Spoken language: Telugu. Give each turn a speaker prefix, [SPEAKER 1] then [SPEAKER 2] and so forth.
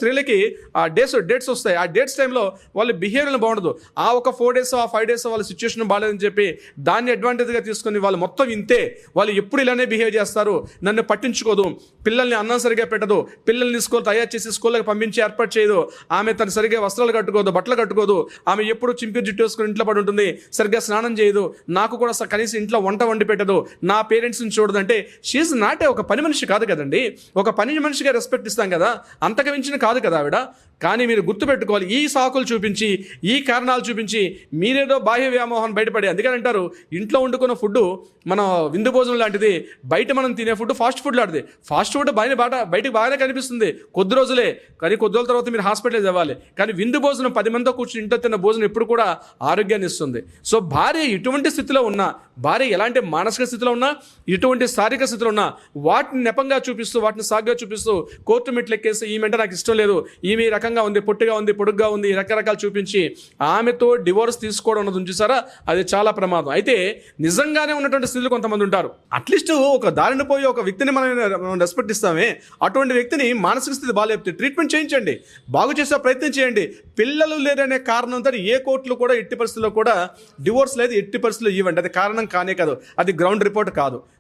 [SPEAKER 1] స్త్రీలకి ఆ డేట్స్ వస్తాయి. ఆ డేట్స్ టైంలో వాళ్ళ బిహేవియర్ బాగుండదు. ఆ ఒక 4 days ఆ 5 days వాళ్ళ సిచ్యువేషన్ బాగాలేదని చెప్పి దాన్ని అడ్వాంటేజ్గా తీసుకొని వాళ్ళు మొత్తం ఇంతే, వాళ్ళు ఎప్పుడు ఇలానే బిహేవ్ చేస్తారు, నన్ను పట్టించుకోదు, పిల్లల్ని అన్నం సరిగా పెట్టదు, పిల్లల్ని స్కూల్ తయారు చేసి స్కూల్కి పంపించి ఏర్పాటు చేయదు, ఆమె తను సరిగ్గా వస్త్రాలు కట్టుకోదు, బట్టలు కట్టుకోదు, ఆమె ఎప్పుడు చింపి జుట్టు వేసుకుని ఇంట్లో పడి ఉంటుంది, సరిగ్గా స్నానం చేయదు, నాకు కూడా కనీసం ఇంట్లో వంట వండి పెట్టదు, నా పేరెంట్స్ని చూడదు అంటే షీఈ్ నాట్ ఒక పని మనిషి కాదు కదండి. ఒక పని మనిషిగా రెస్పెక్ట్ ఇస్తాం కదా, అంతకు మించిన కాదు కదా ఆవిడ. కానీ మీరు గుర్తుపెట్టుకోవాలి, ఈ సాకులు చూపించి ఈ కారణాలు చూపించి మీరేదో బాహ్య వ్యామోహం బయటపడే. అందుకని అంటారు ఇంట్లో వండుకున్న ఫుడ్ మన విందు భోజనం లాంటిది, బయట మనం తినే ఫుడ్ ఫాస్ట్ ఫుడ్ లాంటిది. ఫాస్ట్ ఫుడ్ బయటకు బాగానే కనిపిస్తుంది కొద్ది రోజులే, కానీ కొద్ది రోజుల తర్వాత మీరు హాస్పిటల్ ఇవ్వాలి. కానీ విందు భోజనం 10 మందితో కూర్చుని ఇంట్లో తిన్న భోజనం ఎప్పుడు కూడా ఆరోగ్యాన్ని ఇస్తుంది. సో భార్య ఇటువంటి స్థితిలో ఉన్నా, భార్య ఎలాంటి మానసిక స్థితిలో ఉన్నా, ఇటువంటి శారీరక స్థితిలో ఉన్నా, వాటిని నెపంగా చూపిస్తూ వాటిని సాగ్గా చూపిస్తూ కోర్టు మెట్లు ఎక్కేసి ఈమెంటే నాకు ఇష్టం లేదు, ఈమె రకంగా ఉంది, పొట్టిగా ఉంది, పొడుగ్గా ఉంది, రకరకాలు చూపించి ఆమెతో డివోర్స్ తీసుకోవడం అన్నది చూసారా, అది చాలా ప్రమాదం. అయితే నిజంగానే ఉన్నటువంటి స్థితిలో కొంతమంది ఉంటారు. అట్లీస్ట్ ఒక దారిన పోయి ఒక వ్యక్తిని మనం రెస్పెక్ట్ ఇస్తామే, అటువంటి వ్యక్తిని మానసిక స్థితి బాగాలేకపోతే ట్రీట్మెంట్ చేయించండి, బాగు చేసే ప్రయత్నం చేయండి. పిల్లలు లేరనే కారణంతో ఏ కోర్టులు కూడా ఎట్టి పరిస్థితుల్లో కూడా డివోర్స్ లేదు, ఎట్టి పరిస్థితుల్లో ఇవ్వండి. అది కారణం కానే కాదు, అది గ్రౌండ్ రిపోర్ట్ కాదు.